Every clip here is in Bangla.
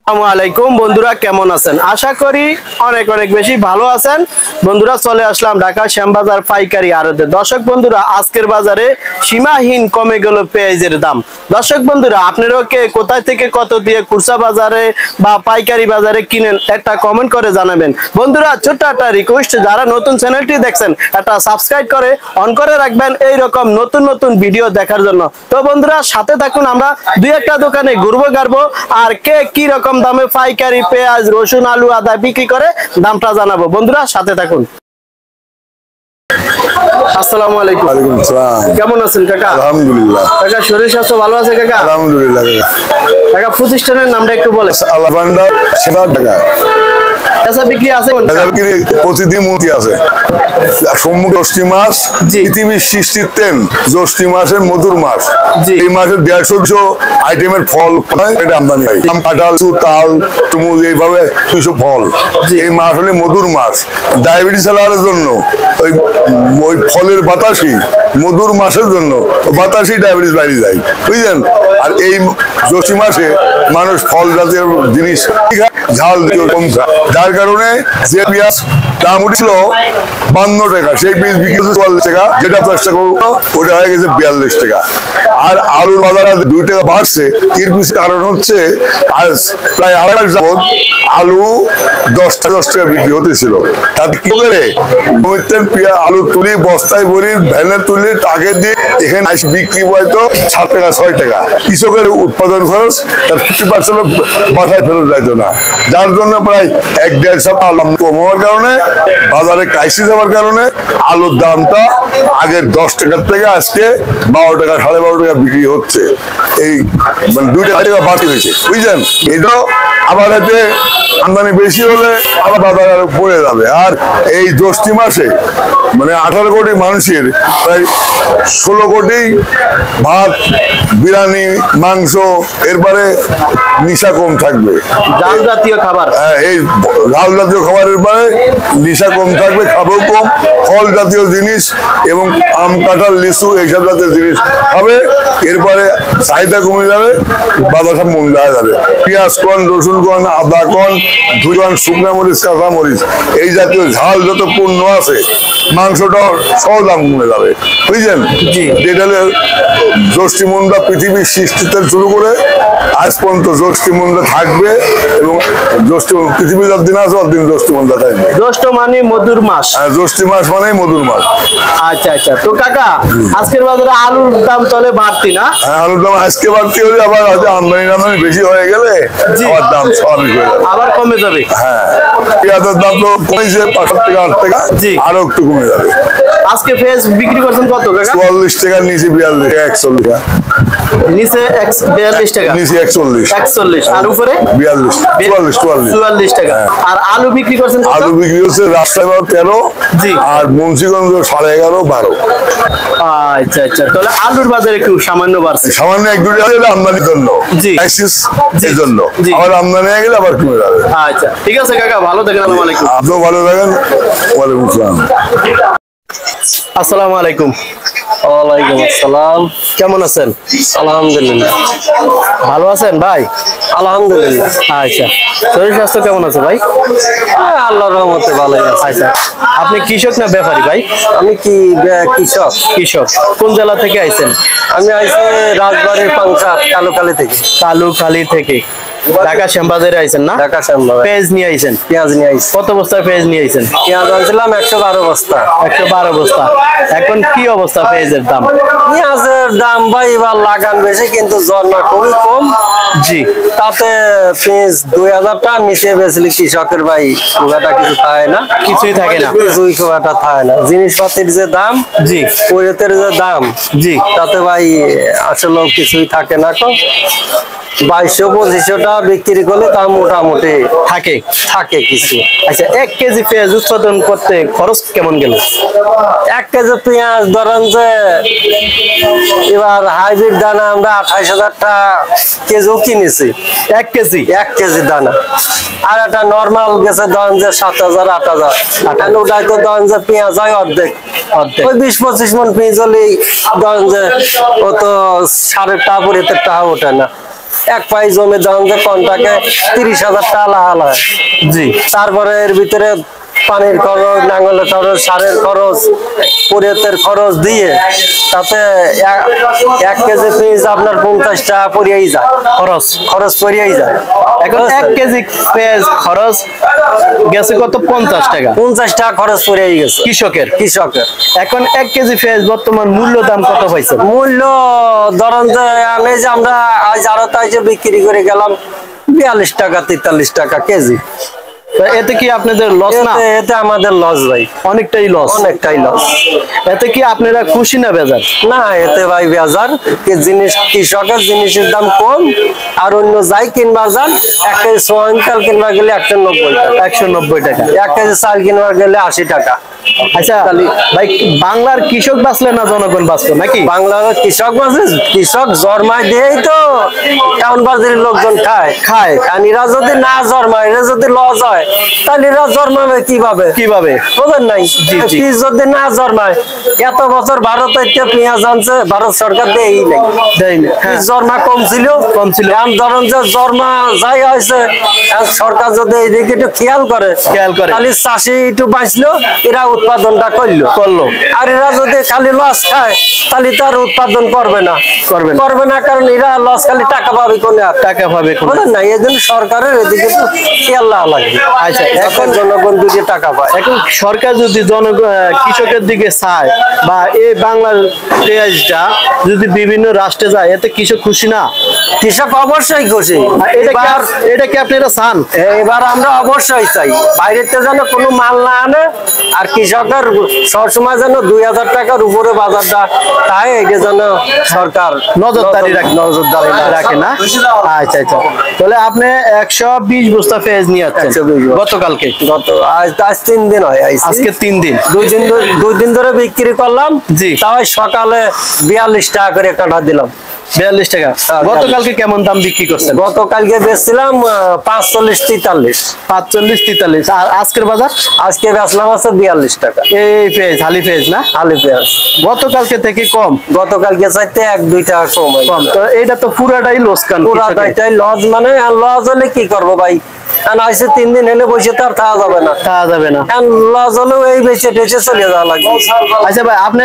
আসসালামাইকুম বন্ধুরা, কেমন আছেন? আশা করি অনেক অনেক বেশি ভালো আছেন। বন্ধুরা, চলে আসলাম ঢাকা শ্যামবাজার পাইকারি আড়তে। দর্শক বন্ধুরা, আজকের বাজারে সীমাহীন কমে গেল পেঁয়াজের দাম। দর্শক বন্ধুরা, আপনারাও কে কোথায় থেকে কত দিয়ে খুচরা বাজারে বা পাইকারি বাজারে কিনেন একটা কমেন্ট করে জানাবেন। বন্ধুরা, ছোট্ট একটা রিকোয়েস্ট, যারা নতুন চ্যানেলটি দেখছেন একটা সাবস্ক্রাইব করে অন করে রাখবেন এইরকম নতুন নতুন ভিডিও দেখার জন্য। তো বন্ধুরা, সাথে থাকুন, আমরা দুই একটা দোকানে ঘুরবো গাড়বো আর কে কি রকম দামে পাইকারি পেঁয়াজ, রসুন, আলু, আদা বিক্রি করে দামটা জানাবো। বন্ধুরা, সাথে থাকুন। আসসালামু আলাইকুম। ওয়ালাইকুম আসসালাম। কেমন আছেন কাকা? আলহামদুলিল্লাহ। কাকা, শরীর স্বাস্থ্য ভালো আছে কাকা? আলহামদুলিল্লাহ। কাকা, প্রতিষ্ঠানের নামটা একটু বলেন। আল্লাহ ভান্ডার সেবা টাকা পেঁচা বিক্রি আছে? প্রতিদিন মতি আছে। সম্মুখ জ্যৈষ্ঠী মাস পৃথিবীর সৃষ্টির তেন, জ্যৈষ্ঠী মাসের মধুর মাস। এই মাসে 150 আইটেমের ফল আমদানি হয়। আম, কাঁঠাল, তাল, তরমুজ, এইভাবে 200 ফল। এই মাস হলে মধুর মাস। ডায়াবেটিস আলার জন্য ওই ফলের বাতাসই মধুর মাসের জন্য বাতাসই ডায়াবেটিস বাইরে যায়, বুঝলেন? আর এই জ্যৈষ্ঠী মাসে মানুষ ফল জাতীয় জিনিস ঝাল কম খায়, যার কারণে যে পেঁয়াজ দাম উঠছিল 52 টাকা, সেই পিস বিক্রি হচ্ছে 44 টাকা, যেটা 10 টাকা ওটা হয়ে গেছে 42 টাকা। আর আলুর বাজার 2 টাকা বাড়ছে। এর পিছনে কারণ হচ্ছে আজ প্রায় 2.5 মাস যাবত আলু 10 টাকা বিক্রি হতেছিল। তাতে কি করে আলু তুলি বস্তায় ভরি ভ্যানে তুলি টাকে দিয়ে এখানে বিক্রি হয়তো 7 টাকা 6 টাকা। কৃষকের উৎপাদন খরচ তার 50% বাসায় ফেরত যাইত না, যার জন্য প্রায় 1-1.5 সপ্তাহ কম হওয়ার কারণে বাজারে ক্রাইসিস হওয়ার কারণে আলুর দামটা আগের 10 টাকার থেকে আজকে 12 টাকা 12.5 টাকা বিক্রি হচ্ছে। এই মানে 2 টাকা বাড়তি হয়েছে, বুঝলেন? এটাও আবার এতে আমদানি বেশি হলে আবার বাজার আরো পড়ে যাবে। আর এই জ্যৈষ্ঠী মাসে মানে 18 কোটি মানুষের প্রায় 16 কোটি ভাত, বিরিয়ানি, মাংস, এরপরে নিশা কম থাকবে, ডাল জাতীয় খাবার। এই লাল জাতীয় খাবারের পরে নিশা কম থাকবে, খাবেও কম, ফল জাতীয় জিনিস এবং আম, কাঁঠাল, লিচু এইসব জাতীয় জিনিস খাবে। এরপরে চাহিদা কমে যাবে, বাজার সব মন দেওয়া যাবে। পেঁয়াজ কন, রসুন কন, আদা কন, ধুইকন, শুকনা মরিচ, কাঁচা মরিচ, এই জাতীয় ঝাল যত পণ্য আছে মাংসটাও সব দাম কমে যাবে, বুঝলেন? যেটা জ্যৈষ্ঠী মন্দা পৃথিবীর সৃষ্টিতে শুরু করে আজ পর্যন্ত জ্যৈষ্ঠী মন্দা থাকবে এবং জ্যৈষ্ঠী পৃথিবীর যতদিন আছে ততদিন জ্যৈষ্ঠী মন্দা থাকবে। জ্যৈষ্ঠ মানে মধুর মাস। জ্যৈষ্ঠী মাস মানে মধুর মাস। আচ্ছা আচ্ছা। তো কাকা, আজকের বাজারে আলুর দাম তাহলে বাড়তি না? হ্যাঁ, আলুর দাম আজকে বাড়তি হলে আবার হয়তো আমদানি বেশি হয়ে গেলে আবার দাম স্বাভাবিক হয়ে যাবে, আবার কমে যাবে। হ্যাঁ, পেঁয়াজের দাম তো কমেছে 5 টাকা 8 টাকা, আরো একটু কমে যাবে। আজকে পেঁয়াজ বিক্রি করছেন কত কাকা? 44 টাকার নিচে 42 টাকা, 41 টাকা নিচে 42 টাকা, নিচে 41 আর উপরে 42 44 টাকা। আর আলু বিক্রি করছেন কত? আলু বিক্রি হচ্ছে রাস্তায় 13 আর মুন্সিগঞ্জ 11.5 12। আচ্ছা আচ্ছা। তাহলে আলুর বাজারে একটু সামান্য বাড়ছে, সামান্য 1-2 টাকা আমদানির জন্য, ক্রাইসিস এর জন্য। আবার আমদানি হয়ে গেলে আবার কমে যাবে। আচ্ছা, ঠিক আছে কাকা, ভালো থাকেন। আসসালামু আলাইকুম। আপনিও ভালো থাকেন। ওয়ালাইকুম আসসালাম। আসসালামু আলাইকুম। ওয়ালাইকুম আসসালাম। কেমন আছেন? আলহামদুলিল্লাহ। ভালো আছেন ভাই? আলহামদুলিল্লাহ। আচ্ছা, শরীর স্বাস্থ্য কেমন আছে ভাই? আল্লাহর রহমতে ভালোই আছে। আচ্ছা, আপনি কৃষক না ব্যাপারী ভাই? আমি কি কৃষক। কৃষক। কোন জেলা থেকে আইছেন? আমি আইছি রাজবাড়ির পাংশা কালুখালী থেকে। কালুখালী থেকে ঢাকা শ্যামবাজারে আইছেন না? ঢাকা শ্যামবাজার। পেঁয়াজ নিয়ে আইছেন? পেঁয়াজ নিয়ে আইছি। কত বস্তা পেঁয়াজ নিয়ে আইছেন? পেঁয়াজ আনছিলাম 112 বস্তা। 112 বস্তা। এখন কি অবস্থা পেঁয়াজের দাম? পেঁয়াজের দাম ভাই এবার লাগান বেশি, কিন্তু জন্ম খুবই কম। জি। তাতে পেঁয়াজ 2000 টাকা নিচে বেচলে কৃষকের ভাই খুব একটা কিছু থাকে না, কিছুই থাকে না, কিছুই খুব একটা থাকে না। জিনিসপাতির যে দাম, জি, ওয়েতের যে দাম, জি, তাতে ভাই আসলে কিছুই থাকে না। 2200-2500 টাকা বিক্রি করলে তা মোটামুটি থাকে কিছু। আচ্ছা, 1 কেজি পেঁয়াজ উৎপাদন করতে খরচ কেমন গেল? 1 কেজি পেঁয়াজ ধরেন যে এবার হাইব্রিড দানা আমরা 28,000 টাকা কেজিও কিনেছি। 1 কেজি দানা। আর একটা নর্মাল গেছে ধরেন যে 7,000 8,000। ওটাই তো ধরেন যে পেঁয়াজ হয় অর্ধেক। ওই 20-25 মন পেঁয়াজ হলেই ধরেন যে ও তো 7.5 টাকা ওঠে না। এক পাই জমি ধরেন যে কন্টাকে 30,000 টাকা লাগালা, জি তারপরে এর ভিতরে পানির খরচ, নাঙ্গলের খরচ, সারের খরচ, পরিয়তের খরচ দিয়ে তাতে 1 কেজি পেঁয়াজ আপনার 50 টাকা পড়িয়েই যায়, খরচ পড়িয়েই যায়। এখন 1 কেজি পেঁয়াজ খরচ গেছে কত? 50 টাকা। 50 টাকা খরচ পড়িয়েই গেছে কৃষকের। এখন 1 কেজি পেঁয়াজ বর্তমান মূল্য দাম কত পাইছেন? মূল্য ধরেন যে আমি যে আমরা আজ আড়তে এসে বিক্রি করে গেলাম 42 টাকা 43 টাকা কেজি। এতে কি আপনাদের লস না? এতে আমাদের লস ভাই, অনেকটাই লস। এতে কি আপনারা খুশি না বেজার? না, এতে ভাই বেজার। কৃষকের জিনিসের দাম কম, আর অন্য যাই কিনবা যান 1 কেজি সোয়াবিন তেল কিনবা গেলে 190 টাকা, 1 কেজি চাল কিনবা গেলে 80 টাকা। আচ্ছা ভাই, বাংলার কৃষক বাঁচলে না জনগণ বাঁচলো নাকি? বাংলার কৃষক বাঁচলে, কৃষক জন্মায় দিয়েই তো টাউন বাজারের লোকজন খায়। আর এরা যদি না জন্মায়, এরা যদি লস হয়, তাহলে এরা জন্মাবে কিভাবে? বুঝেন নাই? বীজ যদি না জন্মায়, এত বছর ভারত পেঁয়াজ আনছে, ভারত সরকার দেয়ই নাই। জন্মা কম ছিল। ধরেন যে জন্মা যাই হয়েছে, সরকার যদি এইদিকে একটু খেয়াল করে, তাহলে চাষি একটু বাঁচলো, এরা উৎপাদনটা করলো। আর এরা যদি খালি লস খায়, তাহলে তার উৎপাদন করবে না, কারণ এরা লস খালি টাকা পাবে কোনে, বুঝলেন না? এই জন্য সরকারের এদিকে তো খেয়াল লাগবে। আচ্ছা, এখন জনগণ দুটি টাকা পায়। এখন সরকার যদি কৃষকের দিকে চায়, বা এই বাংলার পেঁয়াজটা যদি বিভিন্ন রাষ্ট্রে যায়, এতে কৃষক খুশি না? কৃষক অবশ্যই খুশি। এটা কি আপনারা চান? এবার আমরা অবশ্যই চাই বাইরেতে যেন কোনো মাল না আনে, আর কৃষকের সবসময় যেন 2000 টাকার উপরে বাজারটা, তাই এটা যেন সরকার নজরদারি রাখে না। আচ্ছা, তাহলে আপনি 120 বস্তা পেঁয়াজ নিয়ে আসছেন গতকালকে? আজ 3 দিন হয়। আজকে 3 দিন, 2 দিন ধরে বিক্রি করলাম। জি, তাই সকালে 42 টাকা করে কাটা দিলাম। 42 টাকা। গতকালকে কেমন দাম বিক্রি করছেন? গতকালকে বেচছিলাম 45-43। আর আজকের বাজার? আজকে বেচলাম আছে 42 টাকা। এই পেঁয়াজ হালি পেঁয়াজ না? হালি পেঁয়াজ গতকালকে থেকে কম? গতকালকে চাইতে 1-2 টাকা কম। তো এটা তো পুরাটাই লোকসান। পুরাটাই লস। মানে লস হলে কি করবো ভাই? 3 দিন হলে বসে তো আর খাওয়া যাবে না। লস হলেও এই বেঁচে টেচে চলে যাওয়া লাগবে। আচ্ছা ভাই, আপনি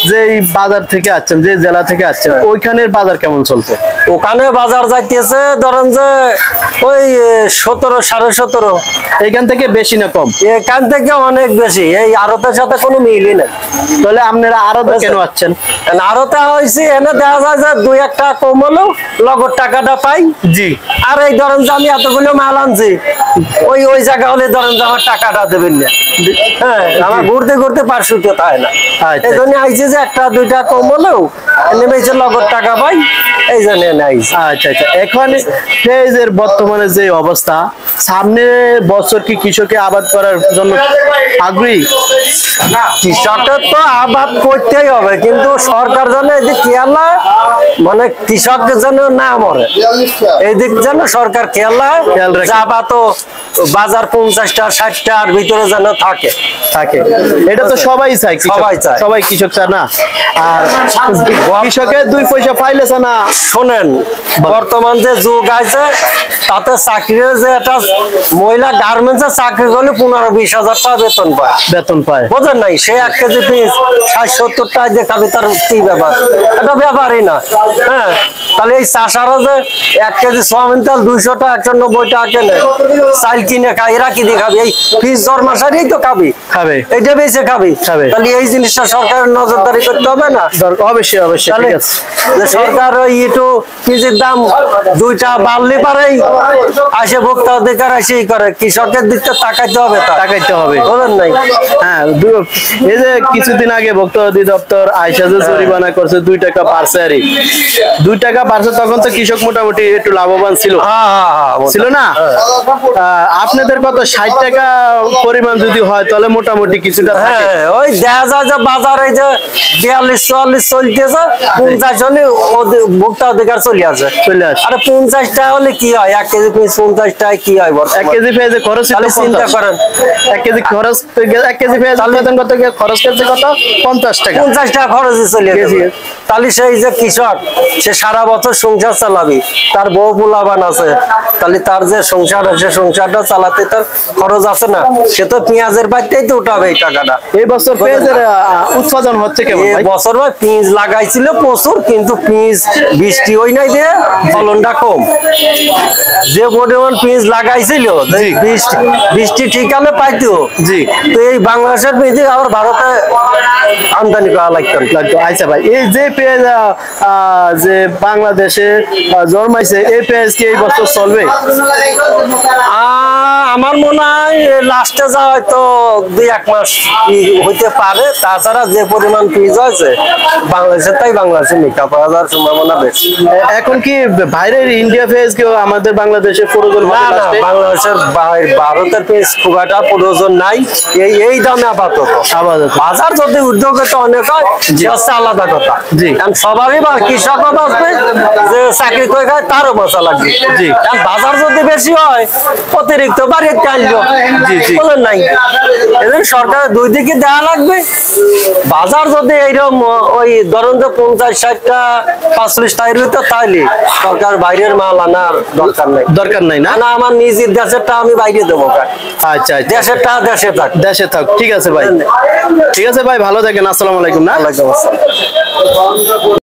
যে বাজার থেকে আসছেন, যে জেলা থেকে আসছেন, ওইখানের বাজার কেমন চলছে? ওখানে বাজার যাইতেছে ধরেন যে ওই 17-17.5। এখান থেকে বেশি না কম? এখান থেকে অনেক বেশি। এই আড়তের সাথে কোনো মিলই না। তাহলে আপনারা আড়তে কেন আসছেন? আড়তে হয়েছে এনে দেখা যায় যে 2-1 টাকা কম হলো লগত টাকাটা পাই। জি। আর এই ধরেন যে আমি এতগুলো মাল আনছি, ওই জায়গা হলে ধরেন যে আমার টাকাটা দেবেন না। হ্যাঁ, আমার ঘুরতে 500 হয় না। এই জন্য আইছে যে 1-2 টাকা কম হলেও নেমেছে লগত টাকা পাই, এই জন্য আইছে। আচ্ছা, এখন পেঁয়াজের বর্তমানে যে অবস্থা, সামনে বছর কি কৃষকে আবাদ করার জন্য আগ্রহী? কৃষকের তো আবাদ করতেই হবে, কিন্তু সরকার যেন এদিক খেয়াল, মানে কৃষকদের যেন না মরে, এইদিক যেন সরকার খেয়াল রাখে। আবাদ বাজার 50 টাকা 60 টাকার ভিতরে যেন থাকে। এটা তো সবাই চায়, সবাই কৃষক চায় না। আর কৃষকের 2 পয়সা পাইলে না। শোনেন, বর্তমান যে যুগ আছে, তাতে চাকরির যে একটা মহিলা গার্মেন্টসের চাকরি করলে 15-20 হাজার টাকা বেতন পায়। বোঝেন নাই? সে 1 কেজি পিস 60-70 টাকা দিয়ে খাবে, তার কি ব্যাপার? এটা ব্যাপারই না। হ্যাঁ, তাহলে এই চাষারা যে 1 কেজি সোয়াবিন তেল 200 টাকা 190 টাকা কেনে, চাল কিনে খায়, এরা কি দিয়ে খাবে? এই ফিস জন্মাসারেই তো খাবে, এইটা বেঁচে খাবে। তাহলে এই জিনিসটা সরকারের নজরদারি করতে হবে না? অবশ্যই। তাহলে সরকার একটু কেজির দাম 2 টাকা বাড়লে পারে আসে ভোক্তা অধিকার আসেই করে। কৃষকের দিকটা তাকাইতে হবে, বলেন নাই? হ্যাঁ, এই যে কিছুদিন আগে ভোক্তা অধিদপ্তর আইসা যে জরিমানা করছে 2 টাকা পারছে, 2 টাকা পারছে, তখন তো কৃষক মোটামুটি একটু লাভবান ছিল না? আপনাদের কত 60 টাকা পরিমাণ যদি হয় তাহলে মোটামুটি কিছুটা থাকে। হ্যাঁ, ওই দেখা যায় যে বাজারে যে 42-44 চলতেছে, 50 হলে ভোক্তা অধিকার চলে আসে। আরে 50 টাকা হলে কি হয়? 1 কেজি পেঁয়াজ 50 টাকা কি হয়? 1 কেজি পেঁয়াজে খরচ চিন্তা করেন, 1 কেজি খরচ 1 কেজি পেঁয়াজ উৎপাদন করতে গিয়ে খরচ করতে কত? 50 টাকা। 50 টাকা খরচে চলে গেছে। তাহলে সেই যে কৃষক, সে সারা বছর সংসার চালাবি, তার বউ পোলাবান আছে, তাহলে তার যে সংসার আছে, সংসারটা চালাতে তার খরচ আছে না, সে তো পেঁয়াজের বাড়তেই তো উঠাবে এই টাকাটা। এই বছর পেঁয়াজের উৎপাদন হচ্ছে কেমন? এই বছর ভাই পেঁয়াজ লাগাইছিল প্রচুর, কিন্তু পেঁয়াজ বৃষ্টি হয় নাই দিয়ে ফলনটা কম। যে পরিমাণ পেঁয়াজ লাগাইছিল, বৃষ্টি ঠিক হলে পাইতো। জি, তো এই বাংলাদেশের পেঁয়াজ আবার ভারতে আমদানি করা লাগতো। আচ্ছা ভাই, এই যে পেঁয়াজ যে বাংলাদেশে জন্মাইছে, এই পেঁয়াজ কি এই বছর চলবে? আমার মনে হয় লাস্টে যা হয়তো 2-1 মাস হইতে পারে। তাছাড়া যে পরিমাণ পেঁয়াজ হয়েছে বাংলাদেশে, তাই বাংলাদেশে মেকআপ হওয়া যাওয়ার সম্ভাবনা বেশি। এখন কি বাইরের ইন্ডিয়া পেঁয়াজ কেউ আমাদের বাংলাদেশে প্রয়োজন? না, বাংলাদেশের ভারতের পেঁয়াজ খুব একটা প্রয়োজন নাই এই দামে আপাতত। বাজার যদি উদ্যোগে তো অনেক হয়, আলাদা কথা। জি, সবারই কৃষকও বাঁচবে, যে চাকরি করে খায় তারও বাঁচা লাগবে। জি, বাজার যদি বেশি হয় অতিরিক্ত বাড়িয়ে আনলো। বলেন নাই, এদের সরকারের 2 দিকে দেওয়া লাগবে। বাজার যদি এইরকম ওই ধরুন যে 50-60 টাকা 45 টাকার ভিতর, তাইলে সরকার বাইরের মাল আনার দরকার নাই না। আমার নিজের দেশেরটা আমি বাইরে দেবো। আচ্ছা, দেশেরটা দেশে থাক। ঠিক আছে ভাই, ঠিক আছে ভাই, ভালো থাকেন। আসসালামু আলাইকুম। না, ওয়ালাইকুম আসসালাম।